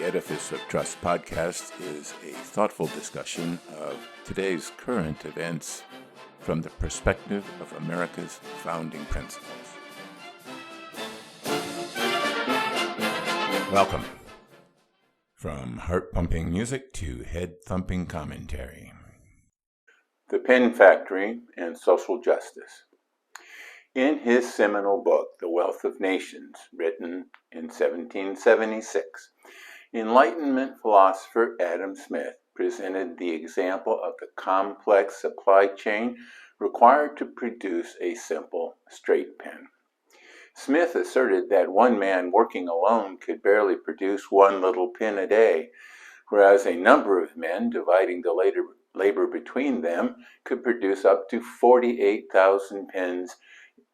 Edifice of Trust podcast is a thoughtful discussion of today's current events from the perspective of America's founding principles. Welcome. From heart-pumping music to head-thumping commentary. The Pen Factory and Social Justice. In his seminal book, The Wealth of Nations, written in 1776, Enlightenment philosopher Adam Smith presented the example of the complex supply chain required to produce a simple straight pen. Smith asserted that one man working alone could barely produce one little pen a day, whereas a number of men dividing the labor between them could produce up to 48,000 pens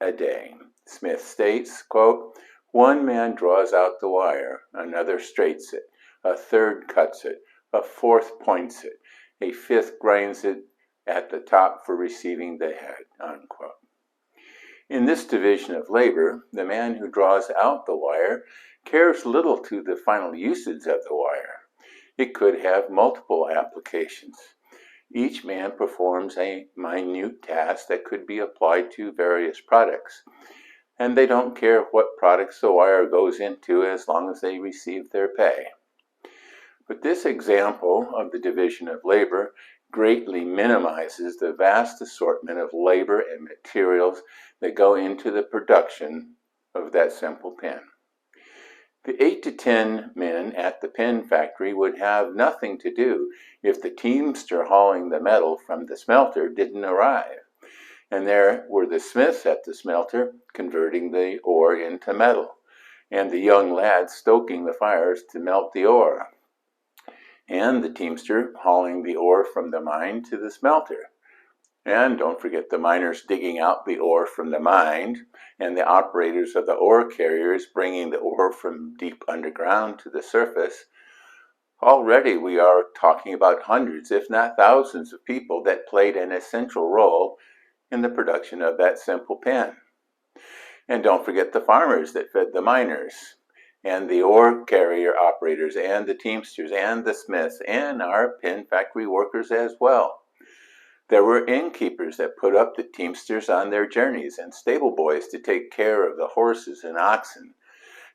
a day. Smith states, quote, "One man draws out the wire, another straights it, a third cuts it, a fourth points it, a fifth grinds it at the top for receiving the head," unquote. In this division of labor, the man who draws out the wire cares little to the final usage of the wire. It could have multiple applications. Each man performs a minute task that could be applied to various products, and they don't care what products the wire goes into as long as they receive their pay. But this example of the division of labor greatly minimizes the vast assortment of labor and materials that go into the production of that simple pen. The 8 to 10 men at the pen factory would have nothing to do if the teamster hauling the metal from the smelter didn't arrive. And there were the smiths at the smelter converting the ore into metal, and the young lads stoking the fires to melt the ore, and the teamster hauling the ore from the mine to the smelter. And don't forget the miners digging out the ore from the mine, and the operators of the ore carriers bringing the ore from deep underground to the surface. Already we are talking about hundreds, if not thousands, of people that played an essential role in the production of that simple pen. And don't forget the farmers that fed the miners, and the ore carrier operators, and the teamsters, and the smiths, and our pen factory workers as well. There were innkeepers that put up the teamsters on their journeys, and stable boys to take care of the horses and oxen.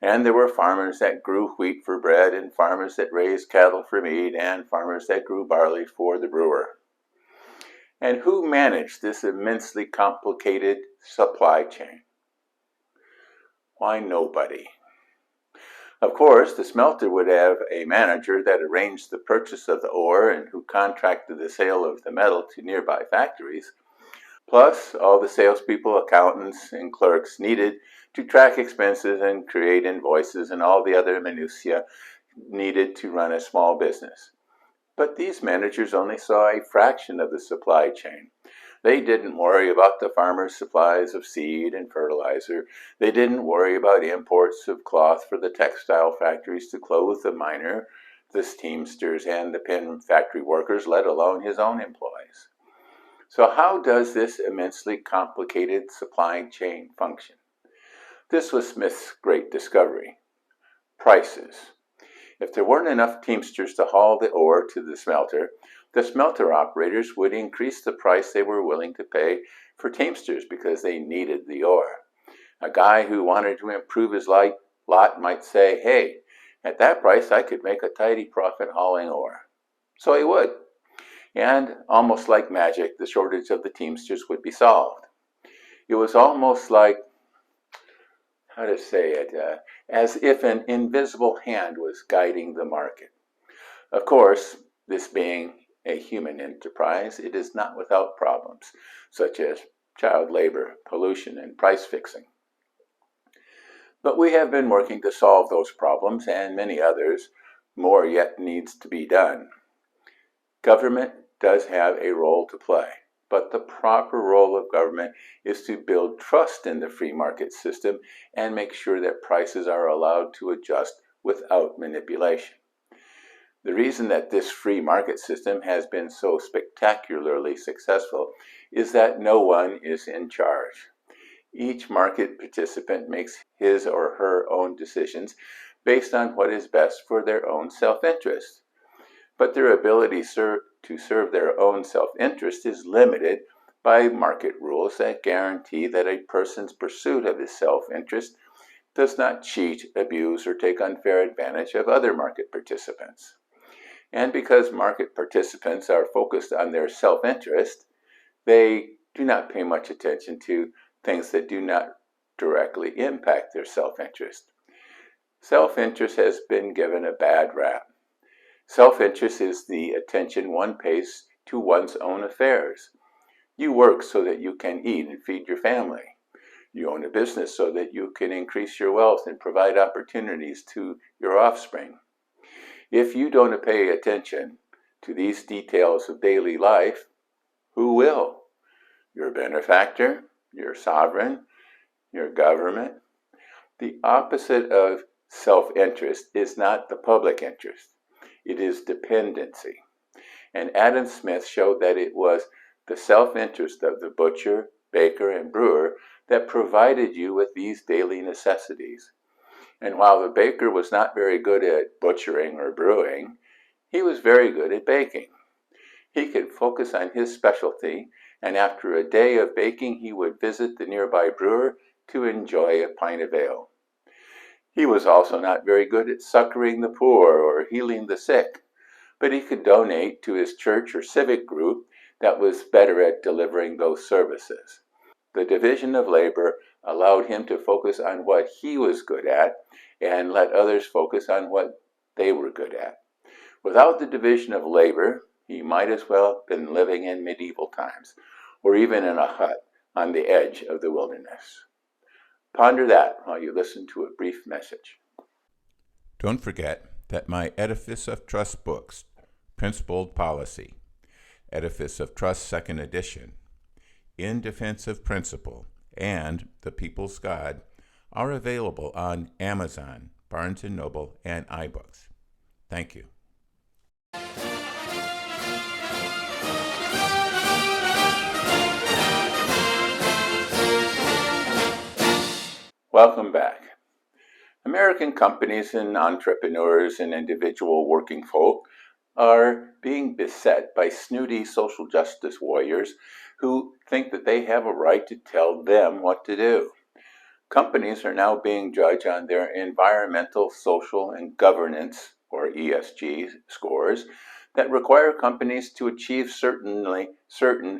And there were farmers that grew wheat for bread, and farmers that raised cattle for meat, and farmers that grew barley for the brewer. And who managed this immensely complicated supply chain? Why, nobody. Of course, the smelter would have a manager that arranged the purchase of the ore and who contracted the sale of the metal to nearby factories, plus all the salespeople, accountants, and clerks needed to track expenses and create invoices and all the other minutiae needed to run a small business. But these managers only saw a fraction of the supply chain. They didn't worry about the farmers' supplies of seed and fertilizer. They didn't worry about imports of cloth for the textile factories to clothe the miner, the teamsters, and the pen factory workers, let alone his own employees. So how does this immensely complicated supply chain function? This was Smith's great discovery: prices. If there weren't enough teamsters to haul the ore to the smelter operators would increase the price they were willing to pay for teamsters because they needed the ore. A guy who wanted to improve his lot might say, "Hey, at that price I could make a tidy profit hauling ore." So he would. And almost like magic, the shortage of the teamsters would be solved. It was almost like, as if an invisible hand was guiding the market. Of course, this being a human enterprise, it is not without problems, such as child labor, pollution, and price fixing. But we have been working to solve those problems and many others. More yet needs to be done. Government does have a role to play, but the proper role of government is to build trust in the free market system and make sure that prices are allowed to adjust without manipulation. The reason that this free market system has been so spectacularly successful is that no one is in charge. Each market participant makes his or her own decisions based on what is best for their own self-interest. But their ability to serve their own self-interest is limited by market rules that guarantee that a person's pursuit of his self-interest does not cheat, abuse, or take unfair advantage of other market participants. And because market participants are focused on their self-interest, they do not pay much attention to things that do not directly impact their self-interest. Self-interest has been given a bad rap. Self-interest is the attention one pays to one's own affairs. You work so that you can eat and feed your family. You own a business so that you can increase your wealth and provide opportunities to your offspring. If you don't pay attention to these details of daily life, who will? Your benefactor, your sovereign, your government? The opposite of self-interest is not the public interest. It is dependency. And Adam Smith showed that it was the self-interest of the butcher, baker, and brewer that provided you with these daily necessities. And while the baker was not very good at butchering or brewing, he was very good at baking. He could focus on his specialty, and after a day of baking, he would visit the nearby brewer to enjoy a pint of ale. He was also not very good at succoring the poor or healing the sick, but he could donate to his church or civic group that was better at delivering those services. The division of labor allowed him to focus on what he was good at and let others focus on what they were good at. Without the division of labor, he might as well have been living in medieval times, or even in a hut on the edge of the wilderness. Ponder that while you listen to a brief message. Don't forget that my Edifice of Trust books, Principled Policy, Edifice of Trust 2nd edition, In Defense of Principle, and The People's God are available on Amazon, Barnes & Noble, and iBooks. Thank you. Welcome back. American companies and entrepreneurs and individual working folk are being beset by snooty social justice warriors who think that they have a right to tell them what to do. Companies are now being judged on their environmental, social, and governance, or ESG, scores that require companies to achieve certain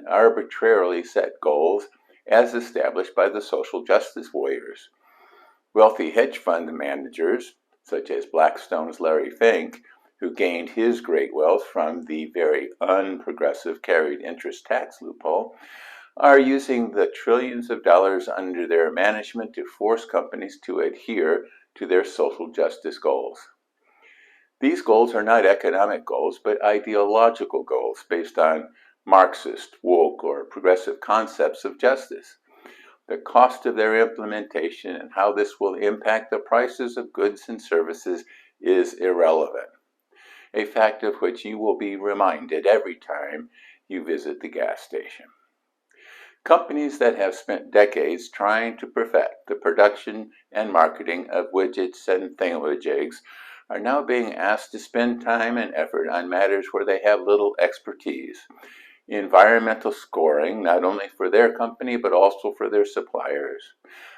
arbitrarily set goals as established by the social justice warriors. Wealthy hedge fund managers, such as Blackstone's Larry Fink, who gained his great wealth from the very unprogressive carried interest tax loophole, are using the trillions of dollars under their management to force companies to adhere to their social justice goals. These goals are not economic goals, but ideological goals based on Marxist, woke, or progressive concepts of justice. The cost of their implementation and how this will impact the prices of goods and services is irrelevant, a fact of which you will be reminded every time you visit the gas station. Companies that have spent decades trying to perfect the production and marketing of widgets and thingamajigs are now being asked to spend time and effort on matters where they have little expertise. Environmental scoring, not only for their company, but also for their suppliers.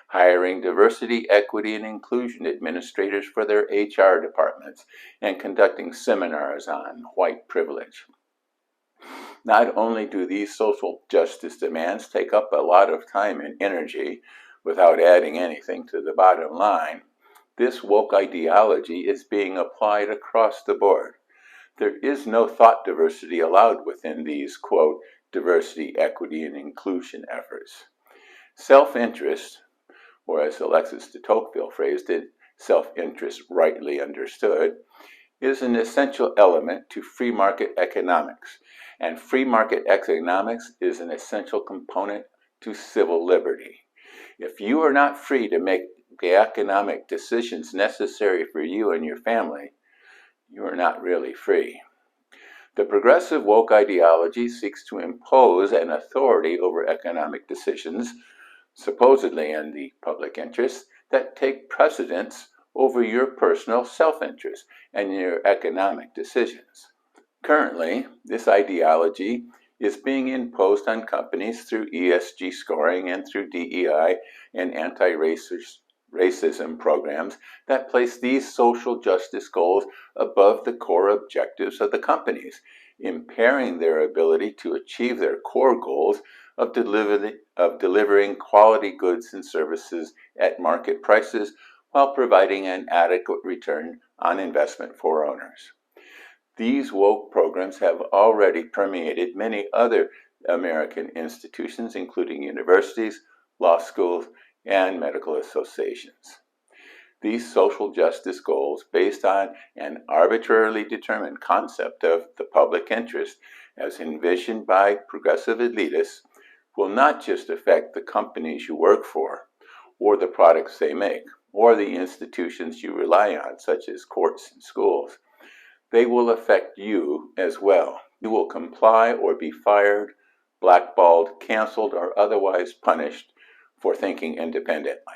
Hiring diversity, equity, and inclusion administrators for their HR departments, and conducting seminars on white privilege. Not only do these social justice demands take up a lot of time and energy without adding anything to the bottom line, this woke ideology is being applied across the board. There is no thought diversity allowed within these, quote, diversity, equity, and inclusion efforts. Self-interest, or as Alexis de Tocqueville phrased it, self-interest rightly understood, is an essential element to free market economics, and free market economics is an essential component to civil liberty. If you are not free to make the economic decisions necessary for you and your family, you are not really free. The progressive woke ideology seeks to impose an authority over economic decisions, supposedly in the public interest, that take precedence over your personal self-interest and your economic decisions. Currently, this ideology is being imposed on companies through ESG scoring and through DEI and anti-racism programs that place these social justice goals above the core objectives of the companies, impairing their ability to achieve their core goals of delivering quality goods and services at market prices while providing an adequate return on investment for owners. These woke programs have already permeated many other American institutions, including universities, law schools, and medical associations. These social justice goals, based on an arbitrarily determined concept of the public interest as envisioned by progressive elitists, will not just affect the companies you work for, or the products they make, or the institutions you rely on, such as courts and schools. They will affect you as well. You will comply or be fired, blackballed, canceled, or otherwise punished for thinking independently.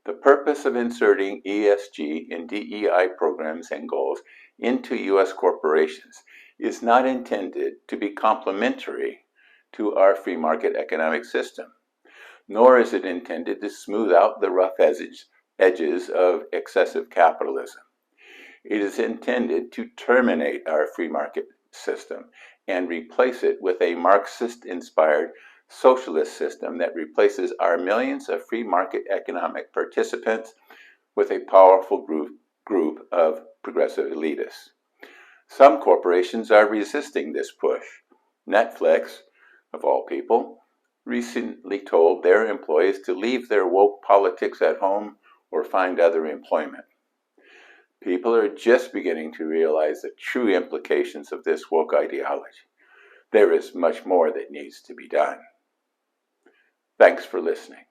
The purpose of inserting ESG and DEI programs and goals into U.S. corporations is not intended to be complementary to our free market economic system, nor is it intended to smooth out the rough edges of excessive capitalism. It is intended to terminate our free market system and replace it with a Marxist-inspired socialist system that replaces our millions of free market economic participants with a powerful group of progressive elitists. Some corporations are resisting this push. Netflix, of all people, recently told their employees to leave their woke politics at home or find other employment. People are just beginning to realize the true implications of this woke ideology. There is much more that needs to be done. Thanks for listening.